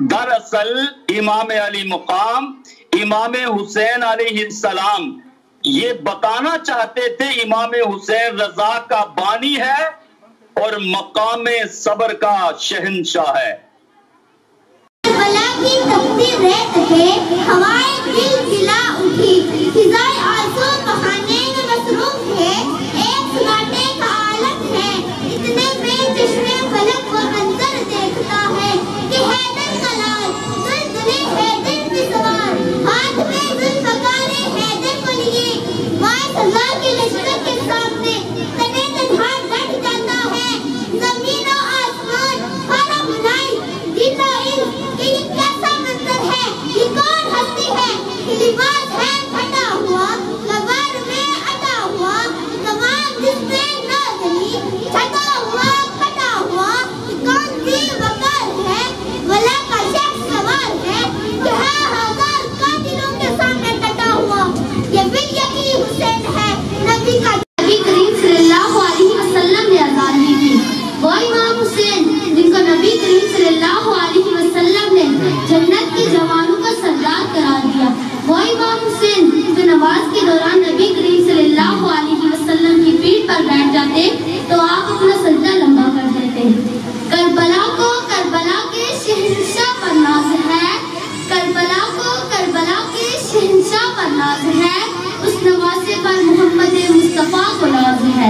दरअसल इमाम अली मुकाम इमाम हुसैन अलैहिस्सलाम ये बताना चाहते थे इमाम हुसैन रजा का बानी है और मकाम सबर का शहंशाह है। की तकदीर रह सके, हवाएं दिल खिला उठी, फिजाएं आंसू बहाने में मसरूफ है, एक सुनाटे का आलम है, इतने में चश्मे फलक वो मंजर देखता है कि हैदर का लाल दुल्दुले हैदर पे सवार, हाथ में जुल्फ़कारे हैदर को लिए, माए सज़ा के लश्कर के सामने तने तन्हा डट जाता है, ज़मीन और आसमान खाना बुनाई जीता कि ये कैसा मंजर है, ये कौन हस्ती है, कि लिबास है फटा हुआ, गवार में अटा हुआ, तमाम जिसमें नाज़नी छटा हुआ फटा हुआ, कौन सी वकार है, वला का शख्स सवार है, कि है हजार कातिलों के सामने टटा हुआ, ये बिल-यकी हुसैन है, नबी का नबी करीम सल्लल्लाहु अलैहि वसल्लम ने अज़ान दी थी। वो इमाम हुसैन जिनको नबी करीम सल्लल्लाहु अलैहि वसल्लम ने जन्नत के जवानों का सरदार करार दिया, वो इमाम हुसैन जो नमाज के दौरान नबी करीम सल्लल्लाहु अलैहि वसल्लम की पीठ पर बैठ जाते तो आप अपना सजदा लंबा कर देते। करबला को करबला के शहंशाह पर नाज है, करबला को करबला के शहंशाह पर नाज है, उस नवासे पर मोहम्मद मुस्तफ़ा को नाज है।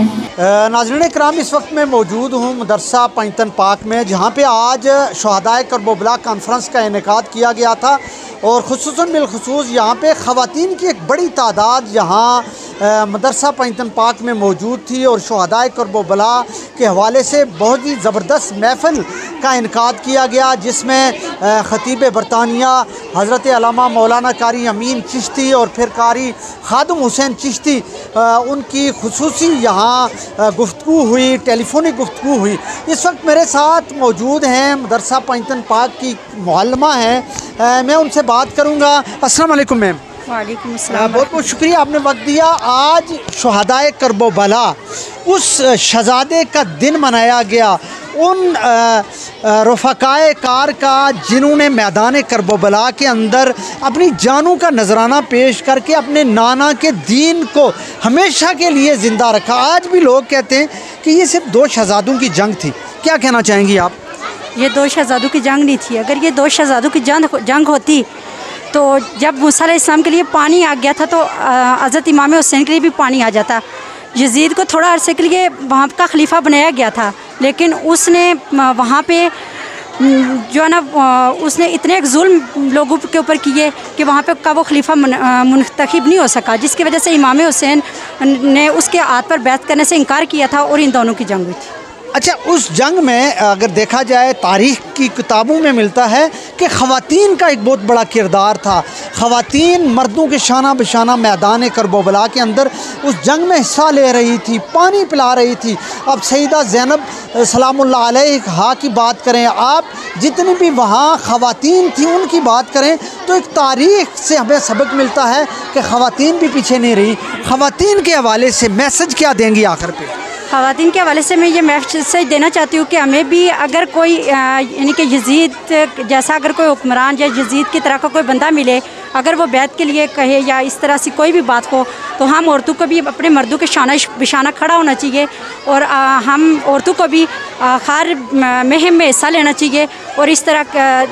नाज़रीन इकराम, इस वक्त मैं मौजूद हूँ मदरसा पंजतन पाक में, जहाँ पे आज शहादाए करबला कॉन्फ्रेंस का इनेकाद किया गया था और खुसूसन बिलखुसूस यहाँ पे ख़वातीन की एक बड़ी तादाद यहाँ मदरसा पंजतन पाक में मौजूद थी और शहादाए करबला के हवाले से बहुत ही ज़बरदस्त महफ़िल का इनेकाद किया गया, जिसमें ख़तीब बरतानिया हज़रत अल्लामा मौलाना कारी अमीन चिश्ती और फिर कारी खादम हुसैन चिश्ती उनकी खुसूसी यहाँ गुफ्तगू हुई, टेलीफोनिक गुफ्तगू हुई। इस वक्त मेरे साथ मौजूद हैं मदरसा पंजतन पाक की मुअल्लिमा हैं, मैं उनसे बात करूँगा। अस्सलाम वालेकुम मैम। वालेकुम अस्सलाम। बहुत बहुत शुक्रिया, आपने वक्त दिया। आज शहादाए करबला उस शहजादे का दिन मनाया गया, उन रफ़ाक़ाए कार का जिन्होंने मैदान करबला के अंदर अपनी जानों का नजराना पेश करके अपने नाना के दीन को हमेशा के लिए ज़िंदा रखा। आज भी लोग कहते हैं कि ये सिर्फ दो शहजादों की जंग थी, क्या कहना चाहेंगी आप? ये दो शहजादों की जंग नहीं थी। अगर ये दो शहजादों की जंग होती तो जब मूसा अलैहिस्सलाम के लिए पानी आ गया था तो हज़रत इमाम हुसैन के लिए भी पानी आ जाता। यजीद को थोड़ा अरसे के लिए वहाँ का खलीफा बनाया गया था, लेकिन उसने वहाँ पे जो है ना उसने इतने जुल्म लोगों के ऊपर किए कि वहाँ पे का वो खलीफा मुंतखब नहीं हो सका, जिसकी वजह से इमाम हुसैन ने उसके हाथ पर बैत करने से इनकार किया था और इन दोनों की जंग हुई थी। अच्छा, उस जंग में अगर देखा जाए तारीख़ की किताबों में मिलता है कि ख़वातीन का एक बहुत बड़ा किरदार था। ख़वातीन मर्दों के शाना बशाना मैदान करबला के अंदर उस जंग में हिस्सा ले रही थी, पानी पिला रही थी। अब सईदा ज़ैनब सलामुल्लाह अलैहा की बात करें, आप जितनी भी वहाँ ख़वातीन थी उनकी बात करें तो एक तारीख़ से हमें सबक मिलता है कि ख़वातीन भी पीछे नहीं रही। ख़वातीन के हवाले से मैसेज क्या देंगी आखिर पे? ख़वातीन के हवाले से मैं ये मैसेज देना चाहती हूँ कि हमें भी अगर कोई यानी कि यजीद जैसा अगर कोई हुक्मरान या यजीद की तरह का कोई बंदा मिले, अगर वो बैत के लिए कहे या इस तरह से कोई भी बात हो, तो हम औरतों को भी अपने मर्दों के शाना बिशाना खड़ा होना चाहिए और हम औरतों को भी हर मुहिम में हिस्सा लेना चाहिए और इस तरह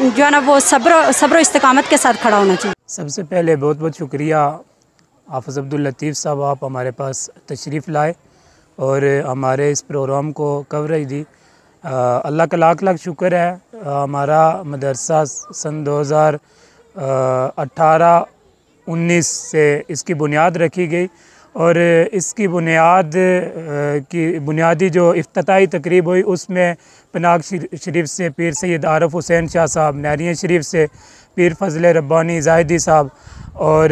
जो है ना वो सब्र इस्तिकामत के साथ खड़ा होना चाहिए। सबसे पहले बहुत बहुत शुक्रिया हाफ़िज़ अब्दुल लतीफ़ साहब, आप हमारे पास तशरीफ़ लाए और हमारे इस प्रोग्राम को कवरेज दी। अल्लाह का लाख लाख शुक्र है। हमारा मदरसा सन 2018-19 से इसकी बुनियाद रखी गई और इसकी बुनियादी जो इफ्तिताई तकरीब हुई उसमें पनाग शरीफ से पीर सैयद आरफ हुसैन शाह साहब, नैरिया शरीफ से पीर फजल रब्बानी ज़ाहिदी साहब और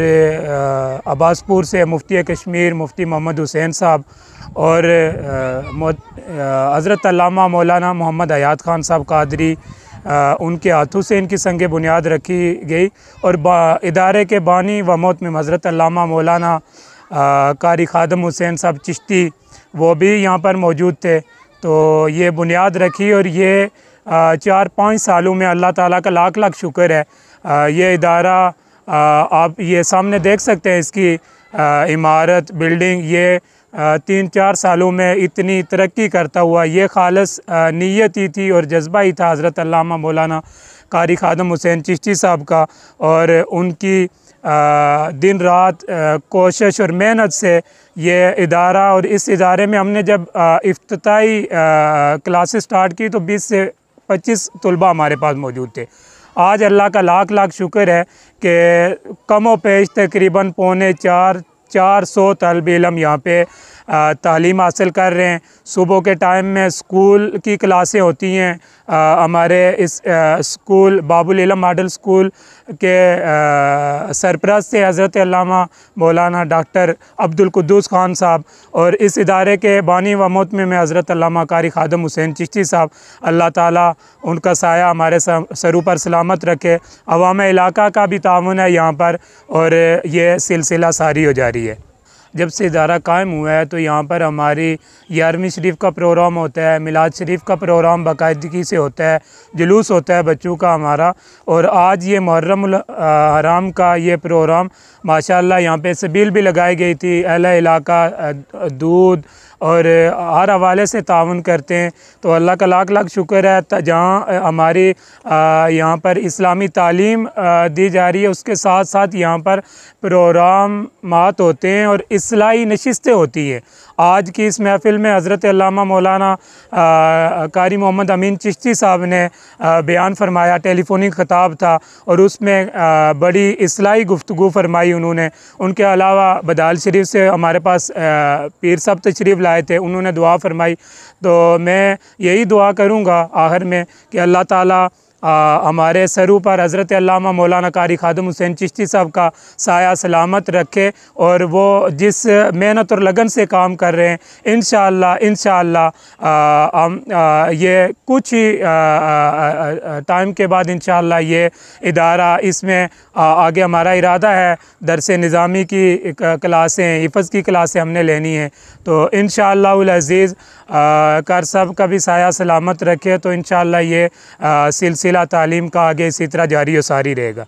अब्बासपुर से मुफ्ती कश्मीर मुफ्ती मोहम्मद हुसैन साहब और हज़रत अल्लामा मौलाना मोहम्मद हयात ख़ान साहब कादरी, उनके हाथों से इनकी संग बुनियाद रखी गई और इदारे के बानी व मोहतमिम हज़रत अल्लामा मौलाना कारी खादम हुसैन साहब चिश्ती वो भी यहाँ पर मौजूद थे। तो ये बुनियाद रखी और ये 4-5 सालों में अल्लाह ताला का लाख लाख शुक्र है। ये इदारा आप ये सामने देख सकते हैं, इसकी इमारत बिल्डिंग ये 3-4 सालों में इतनी तरक्की करता हुआ, ये खालिस नीयत ही थी और जज्बा ही था हज़रत अल्लामा मौलाना कारी खादम हुसैन चिश्ती साहब का। और उनकी दिन रात कोशिश और मेहनत से ये इदारा, और इस इदारे में हमने जब इफ्तिताई क्लासेस स्टार्ट की तो 20 से 25 तलबा हमारे पास मौजूद थे। आज अल्लाह का लाख लाख शुक्र है कि कमो पेश तकरीबन 400 तलब इलम यहाँ पे तालीम हासिल कर रहे हैं। सुबह के टाइम में स्कूल की क्लासें होती हैं। हमारे इस स्कूल बाबुल इलम मॉडल स्कूल के सरपरस्त थे हज़रत अल्लामा मौलाना डॉक्टर अब्दुल कुद्दूस खान साहब, और इस इदारे के बानी व मोहतमिम में हज़रत अल्लामा कारी खादम हुसैन चिश्ती साहब। अल्लाह ताला उनका साया हमारे सरों पर सलामत रखे। अवाम इलाका का भी ताउन है यहाँ पर, और ये सिलसिला सारी हो जा रही है। जब से इदारा कायम हुआ है तो यहाँ पर हमारी 11वीं शरीफ का प्रोग्राम होता है, मिलाद शरीफ का प्रोग्राम बाकायदगी से होता है, जुलूस होता है बच्चों का हमारा। और आज ये मुहर्रम हराम का ये प्रोग्राम माशाअल्लाह यहाँ पे सबील भी लगाई गई थी। अहले इलाका दूध और हर हवाले से ताउन करते हैं, तो अल्लाह का लाख लाख शुक्र है। जहाँ हमारी यहाँ पर इस्लामी तालीम दी जा रही है, उसके साथ साथ यहाँ पर प्रोग्रामात होते हैं और इस्लाही नशिस्तें होती हैं। आज की इस महफ़िल में हज़रत अल्लामा मौलाना कारी मोहम्मद अमीन चिश्ती साहब ने बयान फरमाया, टेलीफोनिक ख़िताब था और उसमें बड़ी इस्लाही गुफ्तगू फरमाई उन्होंने। उनके अलावा बदाल शरीफ से हमारे पास पीर साहब तशरीफ़ लाए थे, उन्होंने दुआ फरमाई। तो मैं यही दुआ करूँगा आखिर में कि अल्लाह ताला हमारे सरों पर हज़रत अल्लामा मौलाना कारी खादम हुसैन चिश्ती साहब का साया सलामत रखे, और वो जिस मेहनत और लगन से काम कर रहे हैं इंशाअल्लाह हम ये कुछ ही टाइम के बाद इंशाअल्लाह ये इदारा इसमें आगे हमारा इरादा है दरस निज़ामी की क्लासें, हिफ़्ज़ की क्लासें हमने लेनी है। तो इंशाअल्लाहुल अज़ीज़ कर सब का भी साया सलामत रखे, तो इंशाअल्लाह ये सिलसिला तालीम का आगे इसी तरह जारी और सारी रहेगा।